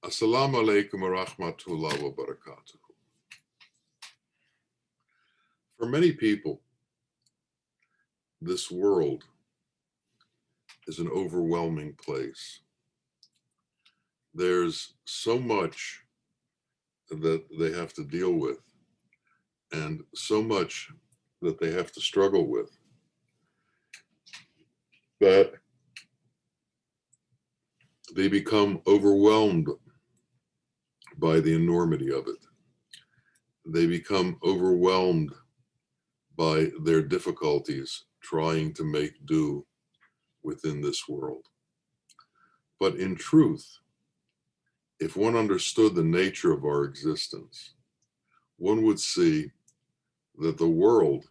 Assalamu alaikum wa rahmatullahi wa barakatuh. For many people, this world is an overwhelming place. There's so much that they have to deal with and so much that they have to struggle with that they become overwhelmed by the enormity of it. They become overwhelmed by their difficulties trying to make do within this world. But in truth, if one understood the nature of our existence, one would see that the world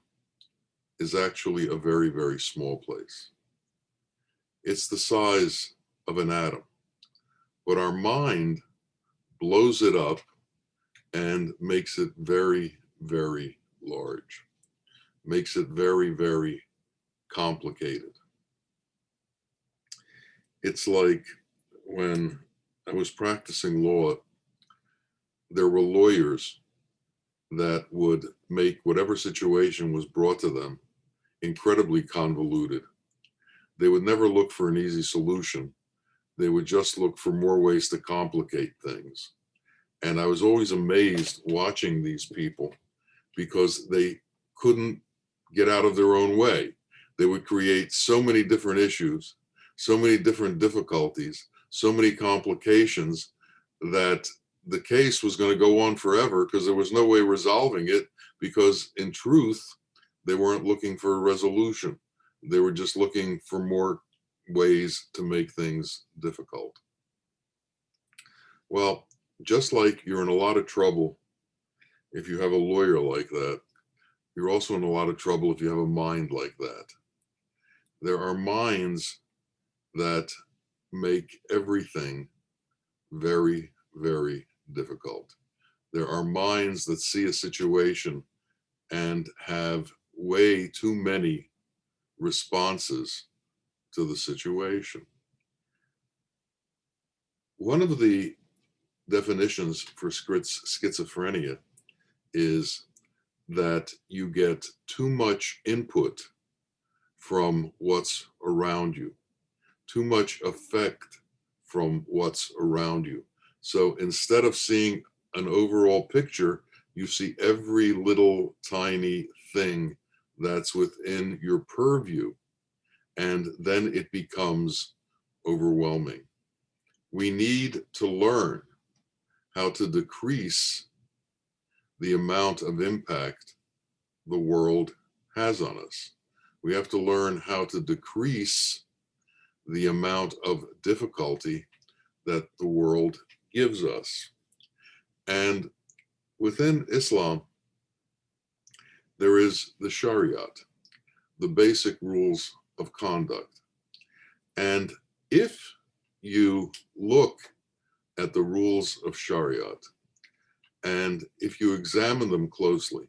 is actually a very, very small place. It's the size of an atom, but our mind blows it up and makes it very, very large, makes it very, very complicated. It's like when I was practicing law, there were lawyers that would make whatever situation was brought to them incredibly convoluted. They would never look for an easy solution. They would just look for more ways to complicate things. And I was always amazed watching these people because they couldn't get out of their own way. They would create so many different issues, so many different difficulties, so many complications that the case was going to go on forever because there was no way resolving it, because in truth, they weren't looking for a resolution. They were just looking for more ways to make things difficult. Well, just like you're in a lot of trouble if you have a lawyer like that, you're also in a lot of trouble if you have a mind like that. There are minds that make everything very, very difficult. There are minds that see a situation and have way too many responses to the situation. One of the definitions for schizophrenia is that you get too much input from what's around you, too much effect from what's around you. So instead of seeing an overall picture, you see every little tiny thing that's within your purview, and then it becomes overwhelming. We need to learn how to decrease the amount of impact the world has on us. We have to learn how to decrease the amount of difficulty that the world gives us. And within Islam, there is the Shariat, the basic rules of conduct. And if you look at the rules of Shariat, and if you examine them closely,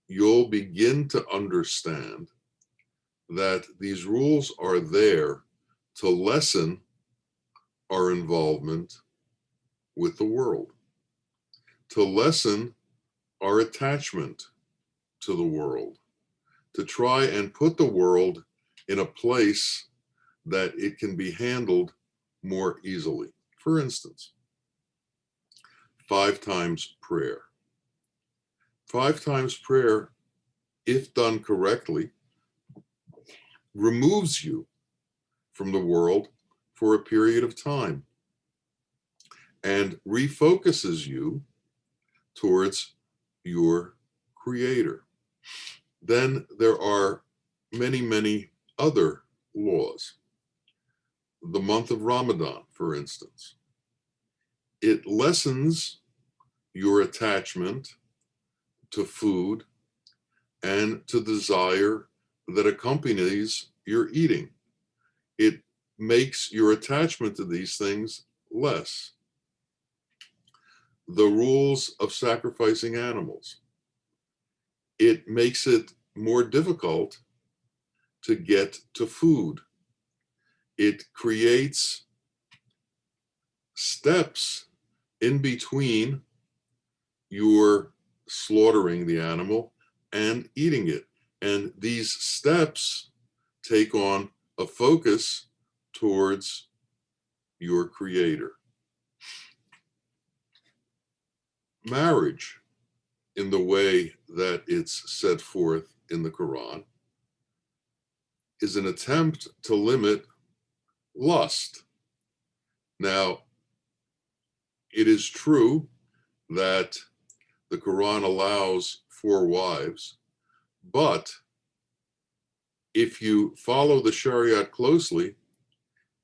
you'll begin to understand that these rules are there to lessen our involvement with the world, to lessen our attachment to the world, to try and put the world in a place that it can be handled more easily. For instance, 5 times prayer. 5 times prayer, if done correctly, removes you from the world for a period of time and refocuses you towards your Creator. Then there are many, many other laws. The month of Ramadan, for instance, it lessens your attachment to food and to desire that accompanies your eating. It makes your attachment to these things less. The rules of sacrificing animals, it makes it more difficult to get to food. It creates steps in between your slaughtering the animal and eating it. And these steps take on a focus towards your creator. Marriage, in the way that it's set forth in the Quran, is an attempt to limit lust. Now, it is true that the Quran allows 4 wives, but if you follow the Shariat closely,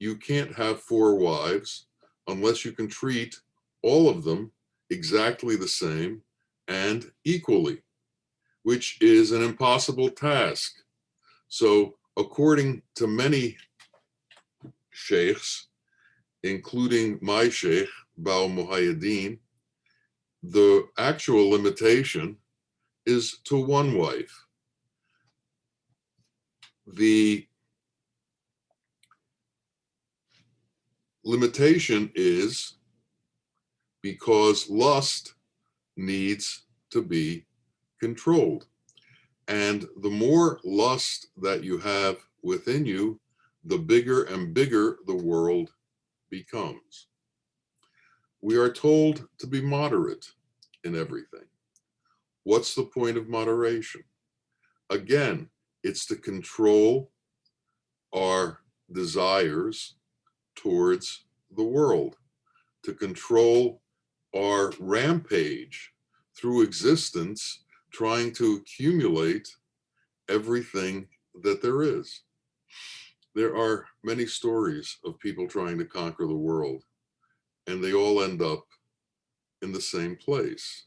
you can't have 4 wives unless you can treat all of them exactly the same and equally, which is an impossible task. So, according to many sheikhs, including my sheikh, Bawa Muhaiyaddeen, the actual limitation is to 1 wife. The limitation is because lust needs to be controlled. And the more lust that you have within you, the bigger and bigger the world becomes. We are told to be moderate in everything. What's the point of moderation? Again, it's to control our desires towards the world, to control our rampage through existence, trying to accumulate everything that there is. There are many stories of people trying to conquer the world, and they all end up in the same place.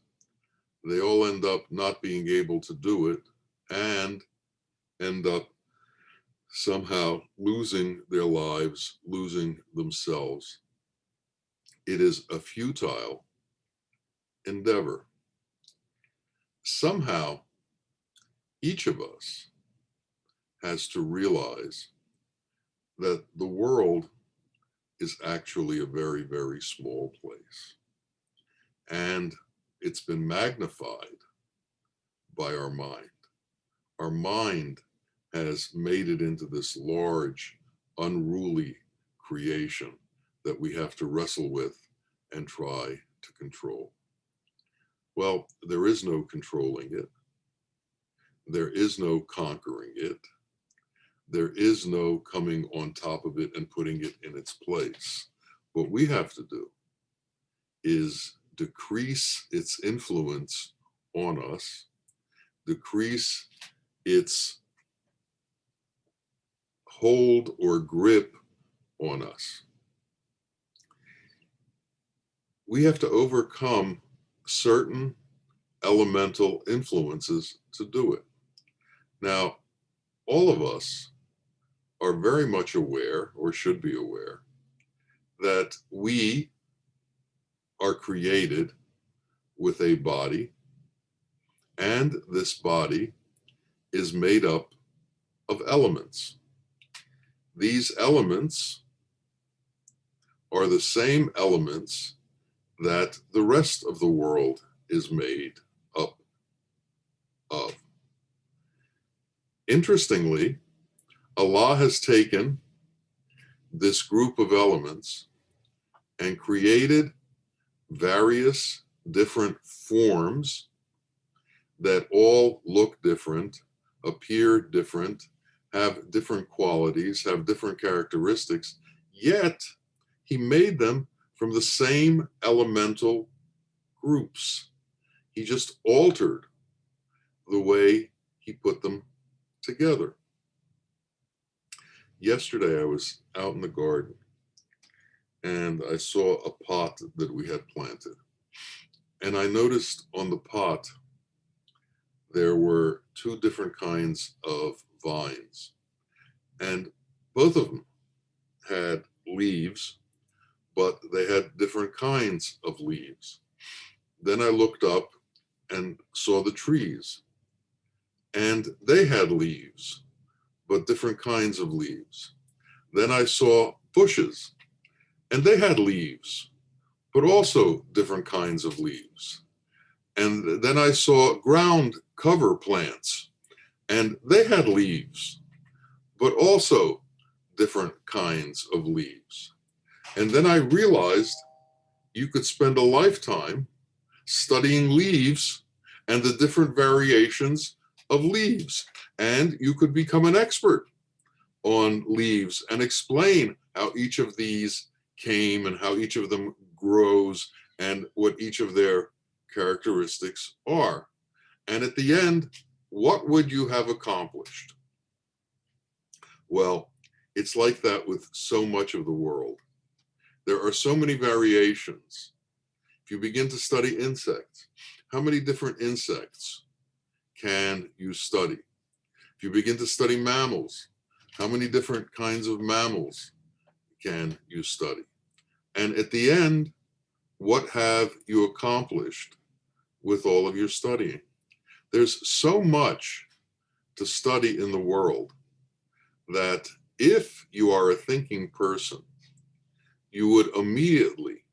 They all end up not being able to do it and end up somehow losing their lives, losing themselves. It is a futile endeavor. Somehow, each of us has to realize that the world is actually a very, very small place. And it's been magnified by our mind. Our mind has made it into this large, unruly creation that we have to wrestle with and try to control. Well, there is no controlling it. There is no conquering it. There is no coming on top of it and putting it in its place. What we have to do is decrease its influence on us, decrease its hold or grip on us. We have to overcome certain elemental influences to do it. Now, all of us are very much aware, or should be aware, that we are created with a body, and this body is made up of elements. These elements are the same elements that the rest of the world is made up of. Interestingly, Allah has taken this group of elements and created various different forms that all look different, appear different, have different qualities, have different characteristics, yet he made them from the same elemental groups. He just altered the way he put them together. Yesterday I was out in the garden and I saw a pot that we had planted. And I noticed on the pot there were 2 different kinds of vines. And both of them had leaves, but they had different kinds of leaves. Then I looked up and saw the trees, and they had leaves, but different kinds of leaves. Then I saw bushes, and they had leaves, but also different kinds of leaves. And then I saw ground cover plants, and they had leaves, but also different kinds of leaves. And then I realized you could spend a lifetime studying leaves and the different variations of leaves. And you could become an expert on leaves and explain how each of these came and how each of them grows and what each of their characteristics are. And at the end, what would you have accomplished? Well, it's like that with so much of the world. There are so many variations. If you begin to study insects, how many different insects can you study? If you begin to study mammals, how many different kinds of mammals can you study? And at the end, what have you accomplished with all of your studying? There's so much to study in the world that if you are a thinking person, you would immediately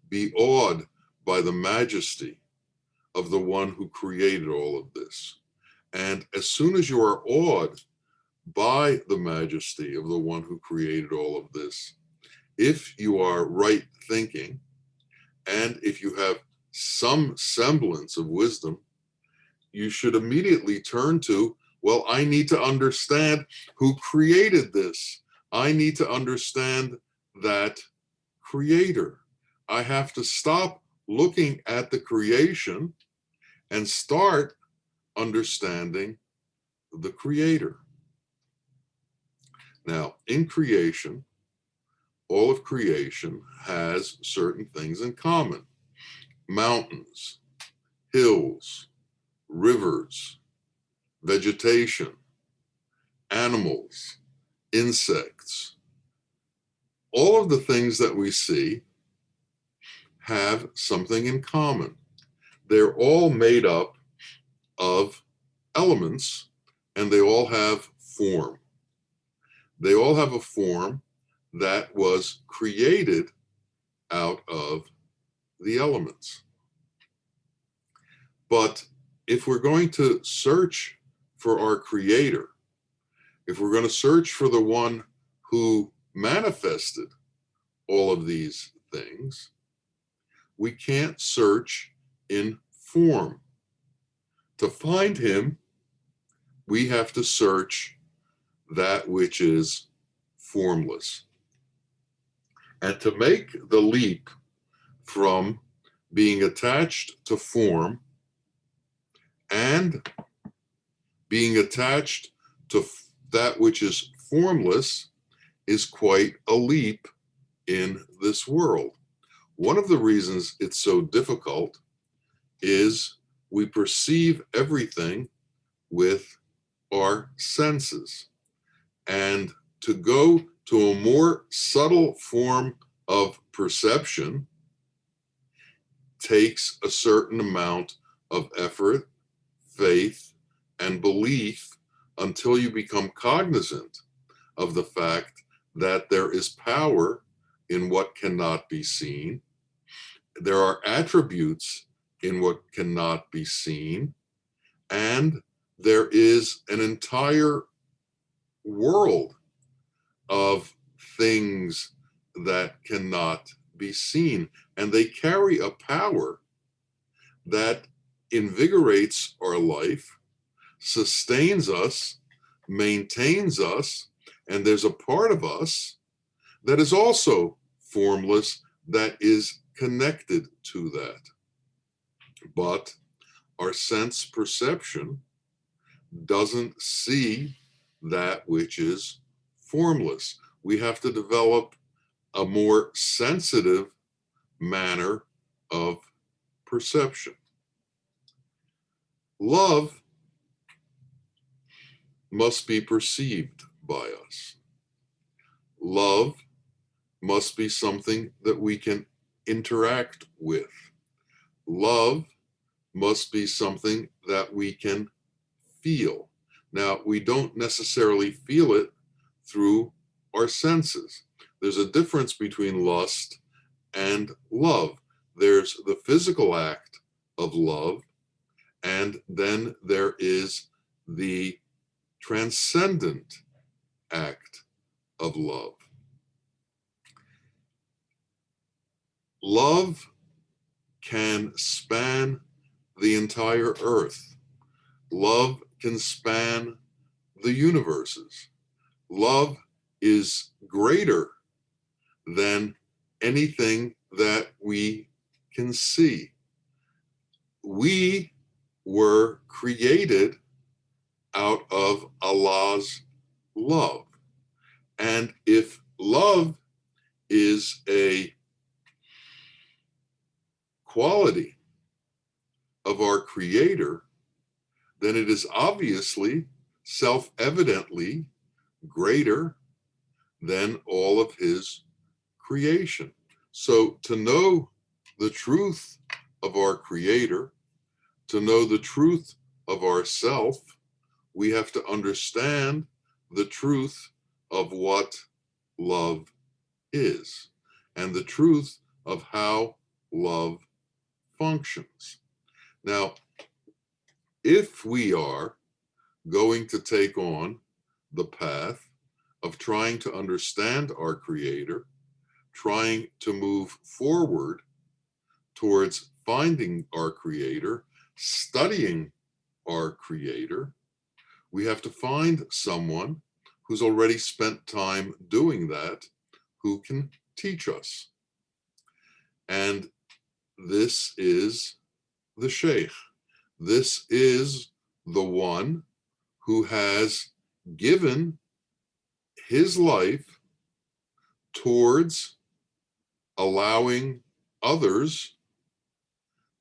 be awed by the majesty of the one who created all of this. And as soon as you are awed by the majesty of the one who created all of this, if you are right thinking, and if you have some semblance of wisdom, you should immediately turn to, well, I need to understand who created this. I need to understand that creator. I have to stop looking at the creation and start understanding the creator. Now, in creation, all of creation has certain things in common. Mountains, hills, rivers, vegetation, animals, insects. All of the things that we see have something in common. They're all made up of elements, and they all have form. They all have a form that was created out of the elements. But if we're going to search for our creator, if we're going to search for the one who manifested all of these things, we can't search in form. To find him, we have to search that which is formless. And to make the leap from being attached to form and being attached to that which is formless is quite a leap in this world. One of the reasons it's so difficult is we perceive everything with our senses. And to go to a more subtle form of perception takes a certain amount of effort, faith, and belief until you become cognizant of the fact that there is power in what cannot be seen. There are attributes in what cannot be seen, and there is an entire world of things that cannot be seen, and they carry a power that invigorates our life, sustains us, maintains us, and there's a part of us that is also formless that is connected to that. But our sense perception doesn't see that which is formless. We have to develop a more sensitive manner of perception. Love must be perceived by us. Love must be something that we can interact with. Love must be something that we can feel. Now, we don't necessarily feel it through our senses. There's a difference between lust and love. There's the physical act of love, and then there is the transcendent act of love. Love can span the entire earth. Love can span the universes. Love is greater than anything that we can see. We were created out of Allah's love. And if love is a quality of our Creator, then it is obviously, self-evidently greater than all of His creation. So to know the truth of our Creator, to know the truth of ourself, we have to understand the truth of what love is and the truth of how love functions. Now, if we are going to take on the path of trying to understand our Creator, trying to move forward towards finding our Creator, studying our Creator, we have to find someone who's already spent time doing that, who can teach us. And this is the Sheikh. This is the one who has given his life towards allowing others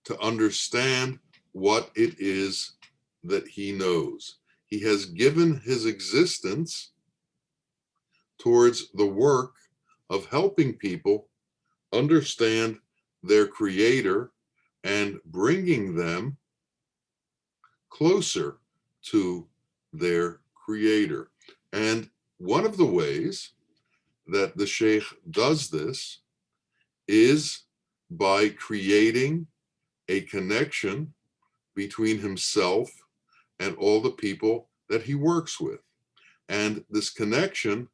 to understand what it is that he knows. He has given his existence towards the work of helping people understand their Creator and bringing them closer to their Creator. And one of the ways that the Sheikh does this is by creating a connection between himself and all the people that he works with. And this connection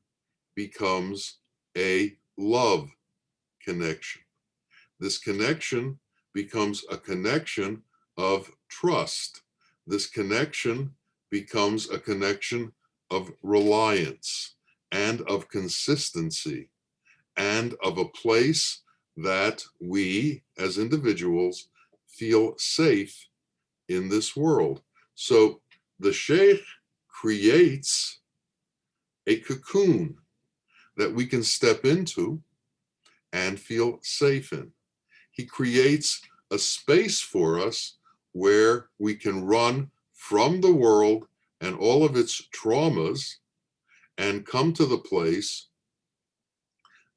becomes a love connection. This connection becomes a connection of trust. This connection becomes a connection of reliance and of consistency and of a place that we as individuals feel safe in this world. So the Sheikh creates a cocoon that we can step into and feel safe in. He creates a space for us where we can run from the world and all of its traumas and come to the place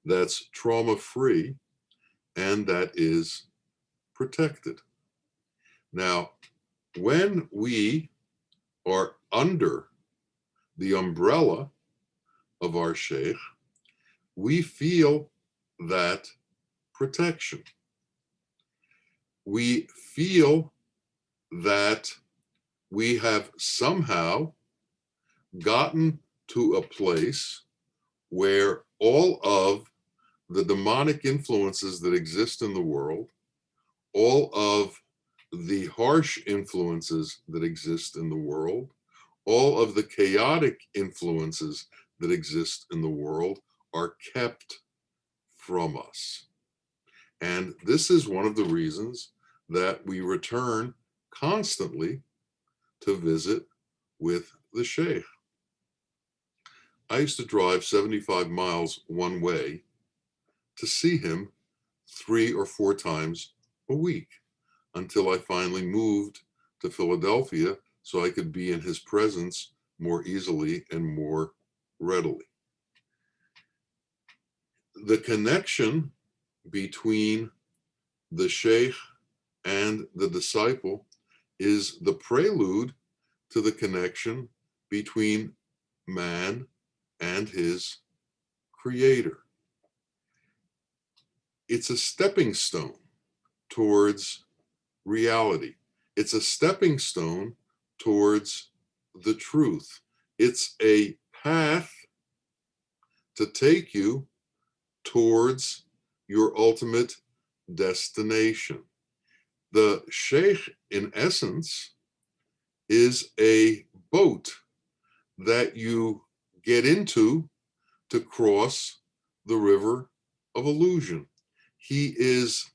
that's trauma-free and that is protected. Now, when we are under the umbrella of our Sheikh, we feel that protection. We feel that we have somehow gotten to a place where all of the demonic influences that exist in the world, all of the harsh influences that exist in the world, all of the chaotic influences that exist in the world are kept from us. And this is one of the reasons that we return constantly to visit with the Sheikh. I used to drive 75 miles one way to see him 3 or 4 times a week until I finally moved to Philadelphia so I could be in his presence more easily and more readily. The connection between the Sheikh and the disciple is the prelude to the connection between man and his Creator. it's a stepping stone towards reality. It's a stepping stone towards the truth. It's a path to take you towards your ultimate destination. The sheikh, in essence, is a boat that you get into to cross the river of illusion. He is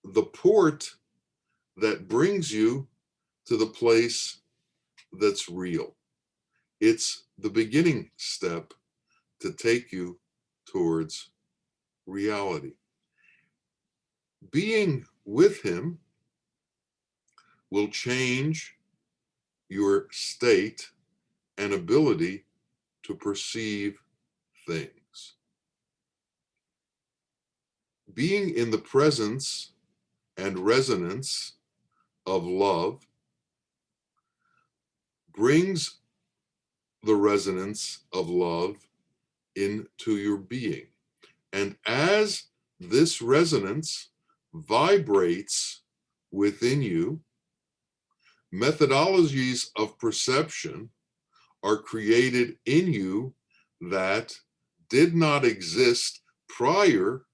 the port that brings you to the place that's real. It's the beginning step to take you towards reality. Being with him will change your state and ability to perceive things. Being in the presence and resonance of love brings the resonance of love into your being. And as this resonance vibrates within you, methodologies of perception are created in you that did not exist prior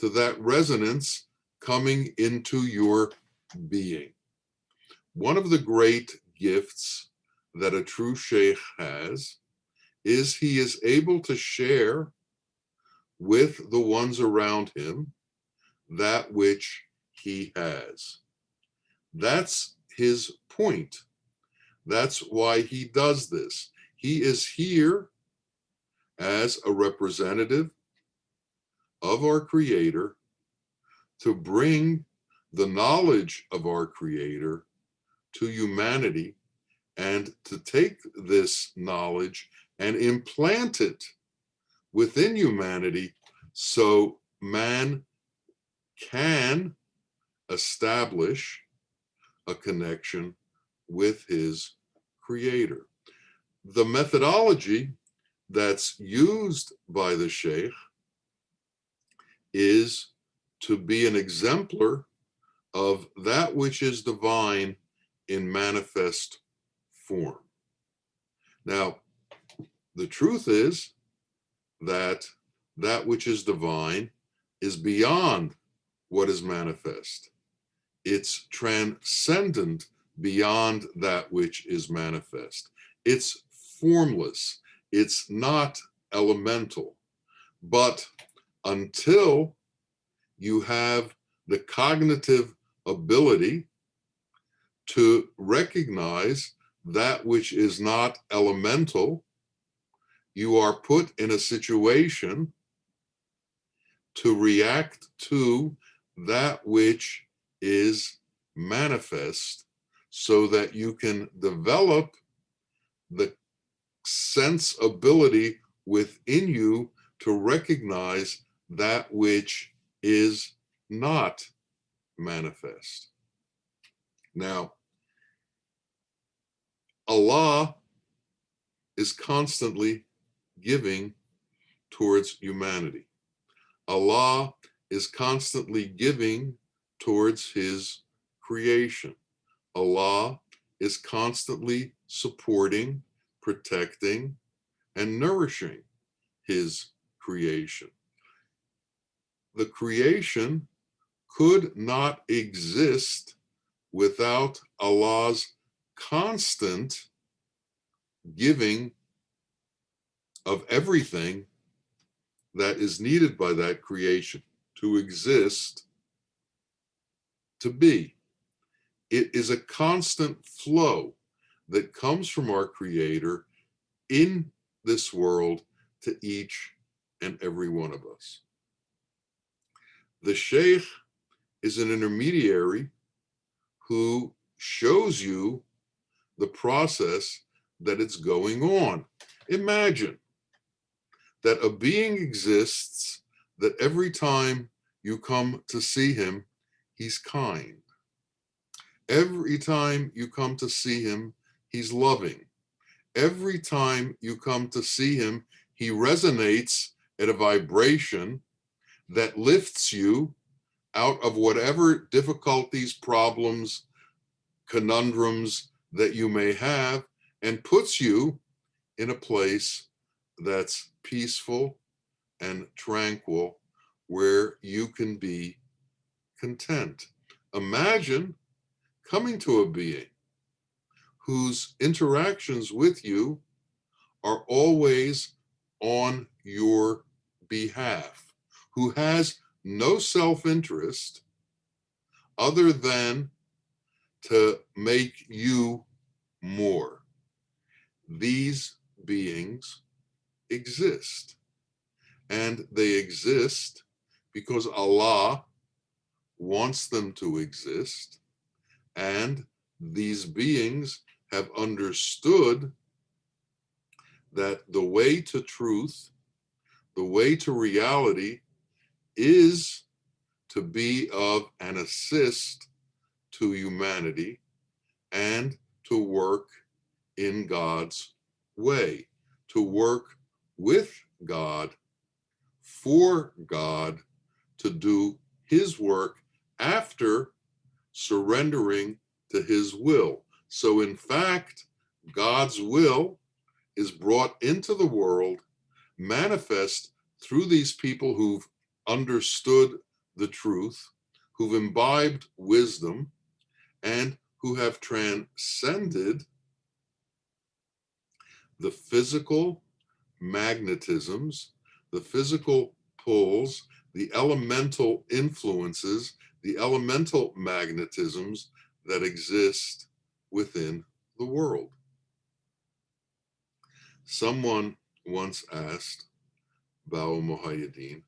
to that resonance coming into your being. One of the great gifts that a true sheikh has is he is able to share with the ones around him that which he has. That's his point. That's why he does this. He is here as a representative of our Creator to bring the knowledge of our Creator to humanity and to take this knowledge and implant it within humanity so man can establish a connection with his Creator. The methodology that's used by the sheikh is to be an exemplar of that which is divine in manifest form. Now, the truth is that that which is divine is beyond what is manifest. It's transcendent beyond that which is manifest. It's formless. It's not elemental. But until you have the cognitive ability to recognize that which is not elemental, you are put in a situation to react to that which is manifest so that you can develop the sense ability within you to recognize that which is not manifest. Now, Allah is constantly giving towards humanity. Allah is constantly giving towards his creation. Allah is constantly supporting, protecting, and nourishing his creation. The creation could not exist without Allah's constant giving of everything that is needed by that creation to exist, to be. It is a constant flow that comes from our Creator in this world to each and every one of us. The sheikh is an intermediary who shows you the process that it's going on. Imagine that a being exists that every time you come to see him, he's kind. Every time you come to see him, he's loving. Every time you come to see him, he resonates at a vibration that lifts you out of whatever difficulties, problems, conundrums that you may have, and puts you in a place that's peaceful and tranquil, where you can be content. Imagine coming to a being whose interactions with you are always on your behalf, who has no self-interest other than to make you more. These beings exist, and they exist because Allah wants them to exist, and these beings have understood that the way to truth, the way to reality, is to be of an assist to humanity and to work in God's way, to work with God, for God, to do his work after surrendering to his will. So in fact, God's will is brought into the world, manifest through these people who've understood the truth, who've imbibed wisdom, and who have transcended the physical magnetisms, the physical pulls, the elemental influences, the elemental magnetisms that exist within the world. Someone once asked Bawa Muhaiyaddeen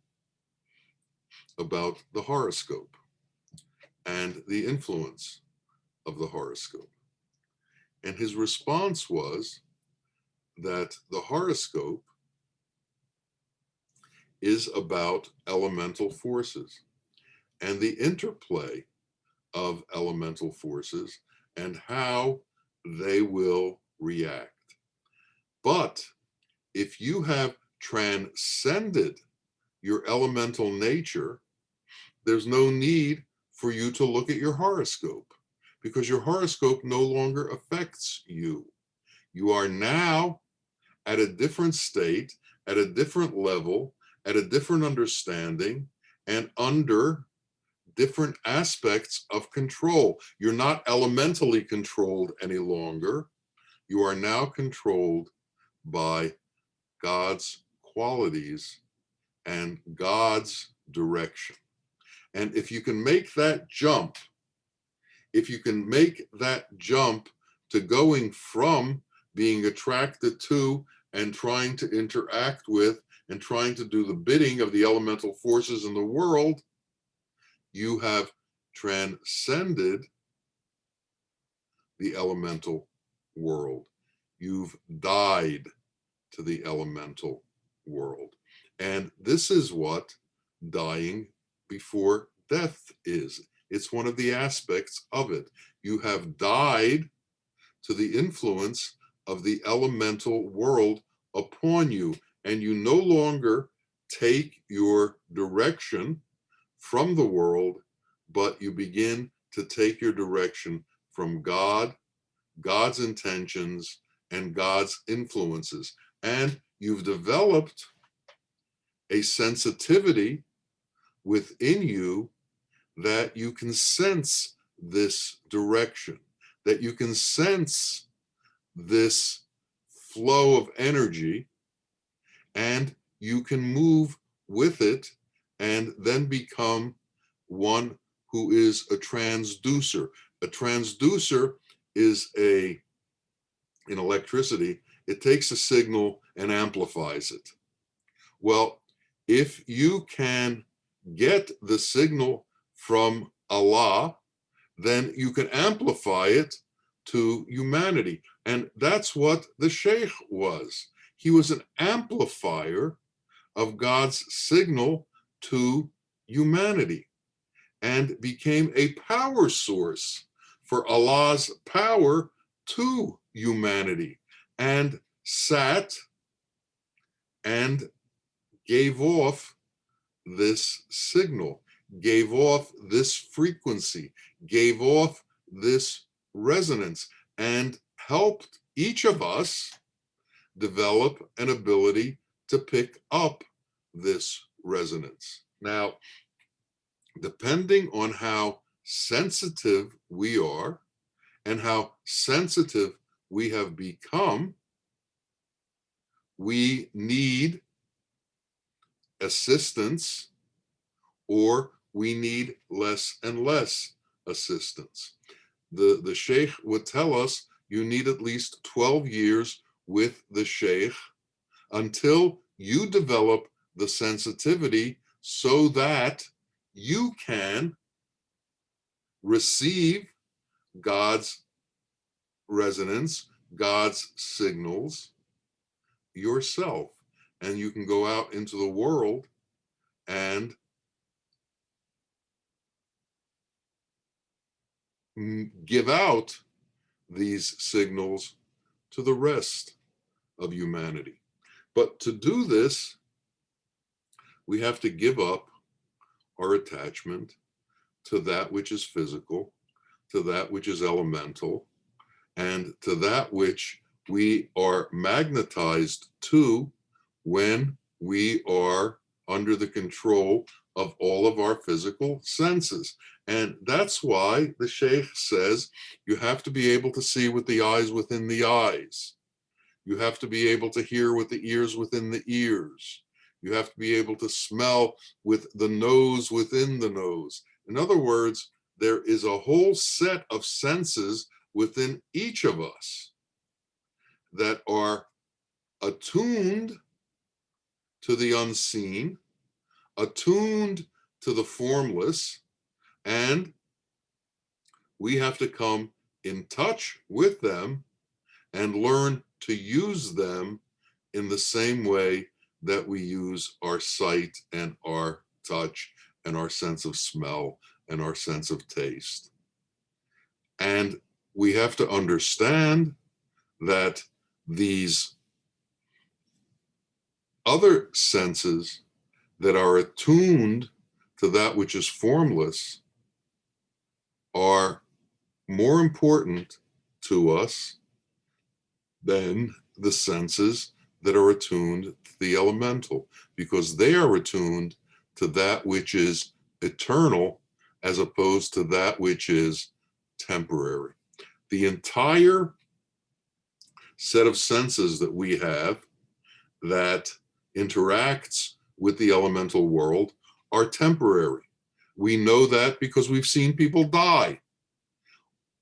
about the horoscope and the influence of the horoscope. And his response was that the horoscope is about elemental forces and the interplay of elemental forces and how they will react. But if you have transcended your elemental nature, there's no need for you to look at your horoscope, because your horoscope no longer affects you. You are now at a different state, at a different level, at a different understanding, and under different aspects of control. You're not elementally controlled any longer. You are now controlled by God's qualities and God's direction. And if you can make that jump, if you can make that jump to going from being attracted to and trying to interact with and trying to do the bidding of the elemental forces in the world, you have transcended the elemental world. You've died to the elemental world. And this is what dying before death is. It's one of the aspects of it. You have died to the influence of the elemental world upon you, and you no longer take your direction from the world, but you begin to take your direction from God, God's intentions, and God's influences. And you've developed a sensitivity within you that you can sense this direction, that you can sense this flow of energy, and you can move with it and then become one who is a transducer. A transducer is in electricity, it takes a signal and amplifies it. Well, if you can get the signal from Allah, then you can amplify it to humanity. And that's what the Sheikh was. He was an amplifier of God's signal to humanity and became a power source for Allah's power to humanity, and sat and gave off this signal. gave off this frequency, gave off this resonance, and helped each of us develop an ability to pick up this resonance. Now, depending on how sensitive we are and how sensitive we have become, we need assistance, or we need less and less assistance. The sheikh would tell us you need at least 12 years with the sheikh until you develop the sensitivity so that you can receive God's resonance, God's signals yourself. And you can go out into the world and give out these signals to the rest of humanity. But to do this, we have to give up our attachment to that which is physical, to that which is elemental, and to that which we are magnetized to when we are under the control of all of our physical senses. And that's why the sheikh says you have to be able to see with the eyes within the eyes. You have to be able to hear with the ears within the ears. You have to be able to smell with the nose within the nose. In other words, there is a whole set of senses within each of us that are attuned to the unseen, attuned to the formless, and we have to come in touch with them and learn to use them in the same way that we use our sight and our touch and our sense of smell and our sense of taste. And we have to understand that these other senses that are attuned to that which is formless are more important to us than the senses that are attuned to the elemental, because they are attuned to that which is eternal as opposed to that which is temporary. The entire set of senses that we have that interacts with the elemental world are temporary. We know that because we've seen people die.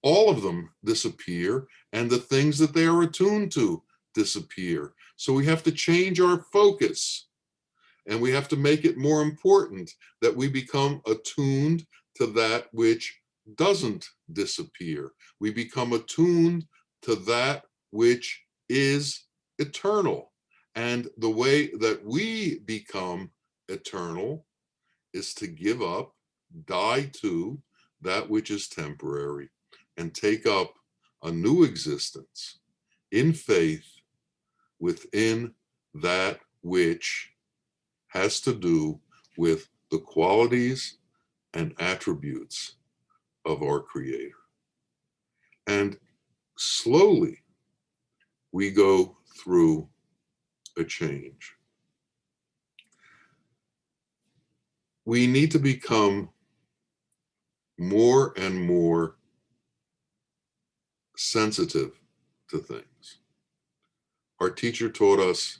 All of them disappear, and the things that they are attuned to disappear. So we have to change our focus, and we have to make it more important that we become attuned to that which doesn't disappear. We become attuned to that which is eternal. And the way that we become eternal is to give up, die to that which is temporary, and take up a new existence in faith within that which has to do with the qualities and attributes of our Creator. And slowly we go through a change. We need to become more and more sensitive to things. Our teacher taught us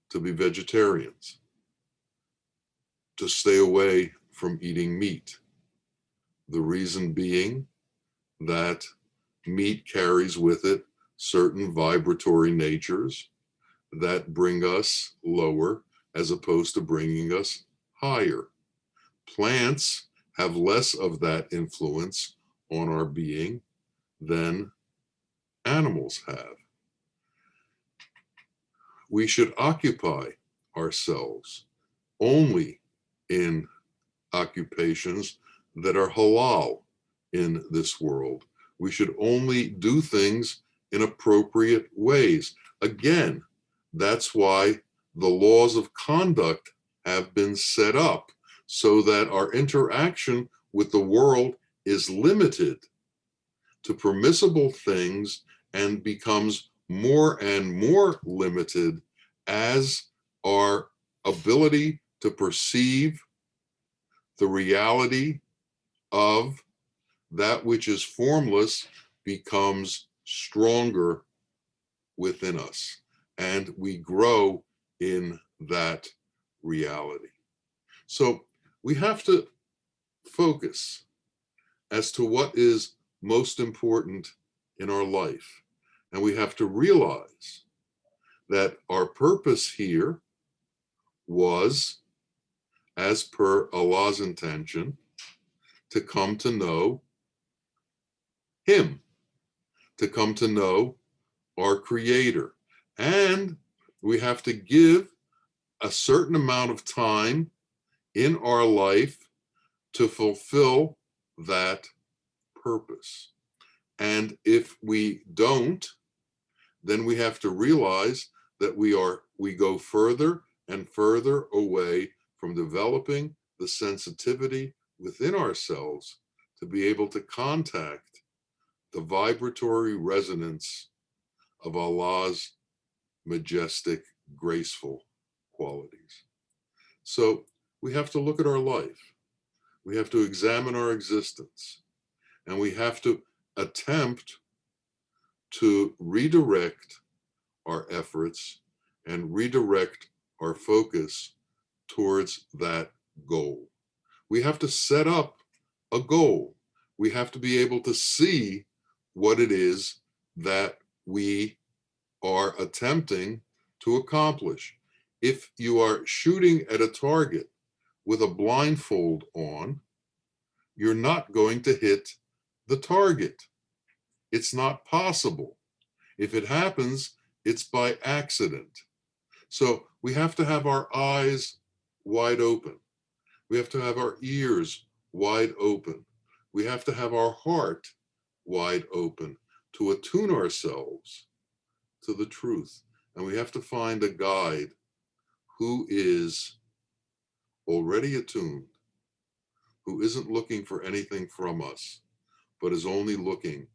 to be vegetarians, to stay away from eating meat. The reason being that meat carries with it certain vibratory natures that bring us lower as opposed to bringing us higher. Plants have less of that influence on our being than animals have. We should occupy ourselves only in occupations that are halal in this world. We should only do things in appropriate ways. Again, that's why the laws of conduct have been set up, so that our interaction with the world is limited to permissible things and becomes more and more limited as our ability to perceive the reality of that which is formless becomes stronger within us, and we grow in that reality. So we have to focus as to what is most important in our life. And we have to realize that our purpose here was, as per Allah's intention, to come to know Him, to come to know our Creator. And we have to give a certain amount of time in our life to fulfill that purpose. And if we don't, then we have to realize that we go further and further away from developing the sensitivity within ourselves to be able to contact the vibratory resonance of Allah's majestic, graceful qualities. So we have to look at our life. We have to examine our existence, and we have to attempt to redirect our efforts and redirect our focus towards that goal. We have to set up a goal. We have to be able to see what it is that we are attempting to accomplish. If you are shooting at a target with a blindfold on, you're not going to hit the target. It's not possible. If it happens, it's by accident. So we have to have our eyes wide open. We have to have our ears wide open. We have to have our heart wide open to attune ourselves to the truth. And we have to find a guide who is already attuned, who isn't looking for anything from us, but is only looking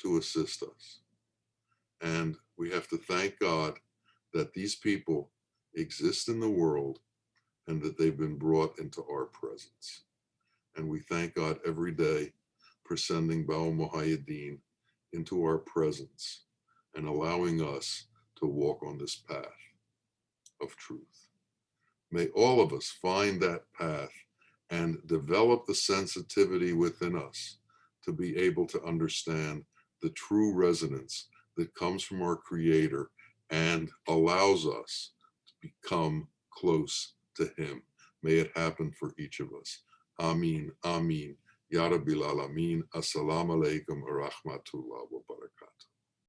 to assist us. And we have to thank God that these people exist in the world and that they've been brought into our presence. And we thank God every day for sending Bawa Muhaiyaddeen into our presence and allowing us to walk on this path of truth. May all of us find that path and develop the sensitivity within us to be able to understand the true resonance that comes from our Creator and allows us to become close to Him. May it happen for each of us. Ameen, Ameen. Ya Rabbil Alameen. Assalamu alaikum wa rahmatullah wa barakatuh.